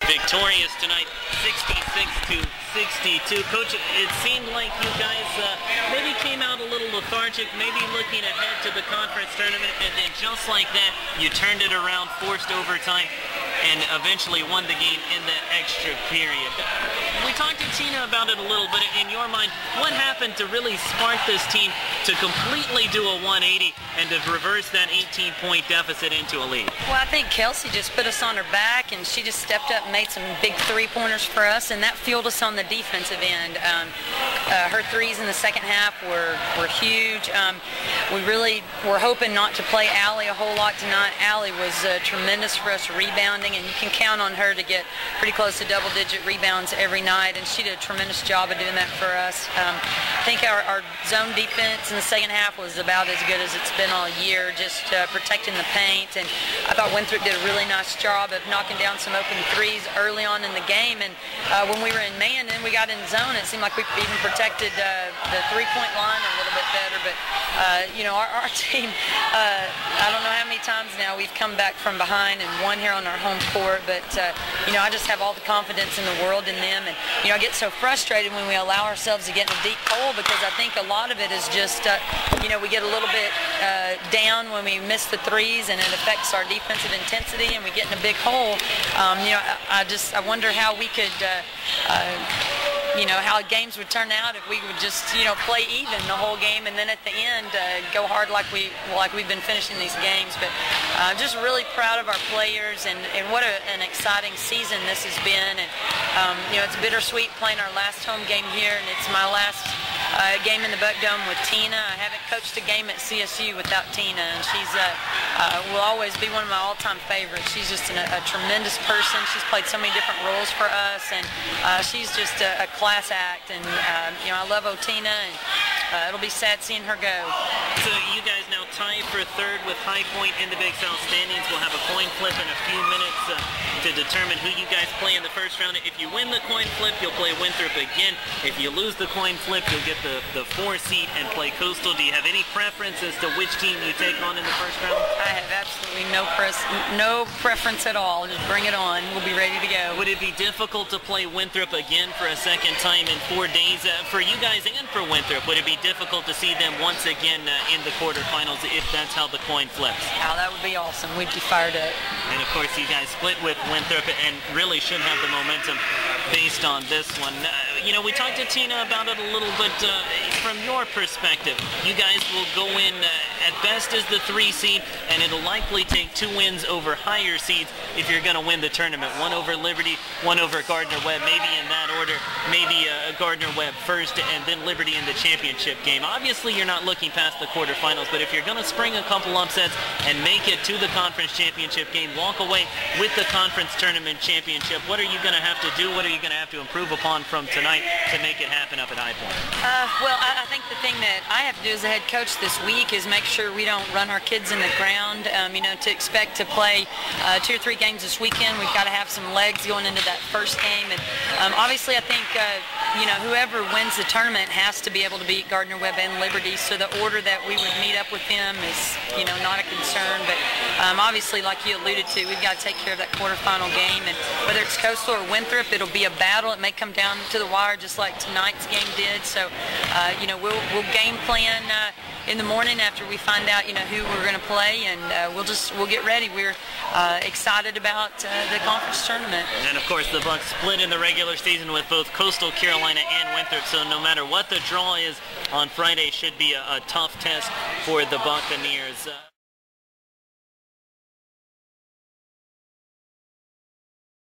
Victorious tonight, 66-62. Coach, it seemed like you guys maybe came out a little lethargic, maybe looking ahead to the conference tournament, and then just like that, you turned it around, forced overtime, and eventually won the game in the extra period. We talked to Tina about it a little bit. In your mind, what happened to really spark this team to completely do a 180 and to reverse that 18-point deficit into a lead? Well, I think Kelsey just put us on her back, and she just stepped up and made some big three-pointers for us, and that fueled us on the defensive end. Her threes in the second half were huge. We really were hoping not to play Allie a whole lot tonight. Allie was tremendous for us rebounding, and you can count on her to get pretty close to double-digit rebounds every night, and she did a tremendous job of doing that for us. I think our zone defense in the second half was about as good as it's been all year, just protecting the paint, and I thought Winthrop did a really nice job of knocking down some open threes early on in the game, and when we were in man and we got in zone, it seemed like we even protected the three-point line a little bit better. But you know, our team, I don't know how many times now we've come back from behind and won here on our home court, but you know, I just have all the confidence in the world in them, and you know, I get so frustrated when we allow ourselves to get in a deep hole, because I think a lot of it is just you know, we get a little bit down when we miss the threes, and it affects our defensive intensity, and we get in a big hole. You know, I wonder how we could you know, how games would turn out if we would just, you know, play even the whole game, and then at the end go hard like we've been finishing these games. But just really proud of our players, and what an exciting season this has been. And you know, it's bittersweet playing our last home game here, and it's my last game in the Buck Dome with Tina. I haven't coached a game at CSU without Tina, and she's will always be one of my all-time favorites. She's just a tremendous person. She's played so many different roles for us, and she's just a class act. And you know, I love Tina, and it'll be sad seeing her go. So you guys now tied for third with High Point in the Big South standings. We'll have a coin flip in a few minutes to determine who you guys play in the first round. If you win the coin flip, you'll play Winthrop again. If you lose the coin flip, you'll get the 4 seed and play Coastal. Do you have any preference as to which team you take on in the first round? I have absolutely no preference at all. Just bring it on. We'll be ready to go. Would it be difficult to play Winthrop again for a second time in 4 days for you guys and for Winthrop? Would it be difficult to see them once again in the quarterfinals if that's how the coin flips? Oh, that would be awesome. We'd be fired up. And of course, you guys split with Winthrop and really should have the momentum based on this one. You know, we talked to Tina about it a little bit from your perspective. You guys will go in at best as the 3 seed, and it'll likely take 2 wins over higher seeds if you're going to win the tournament. 1 over Liberty, 1 over Gardner-Webb, maybe in that order. Maybe Gardner-Webb first, and then Liberty in the championship game. Obviously, you're not looking past the quarterfinals, but if you're going to spring a couple upsets and make it to the conference championship game, walk away with the conference tournament championship, what are you going to have to do? What are you going to have to improve upon from tonight to make it happen up at High Point? Well, I think the thing that I have to do as a head coach this week is make sure we don't run our kids in the ground. You know, to expect to play 2 or 3 games this weekend, we've got to have some legs going into that first game. And obviously, I think you know, whoever wins the tournament has to be able to beat Gardner-Webb and Liberty. So the order that we would meet up with them is, you know, not a concern. But obviously, like you alluded to, we've got to take care of that quarterfinal game. And whether it's Coastal or Winthrop, it'll be a battle. It may come down to the wire just like tonight's game did. So you know, we'll game plan in the morning after we find out, you know, who we're going to play, and we'll get ready. We're excited about the conference tournament. And of course, the Bucks split in the regular season with both Coastal Carolina and Winthrop, so no matter what the draw is on Friday, should be a tough test for the Buccaneers.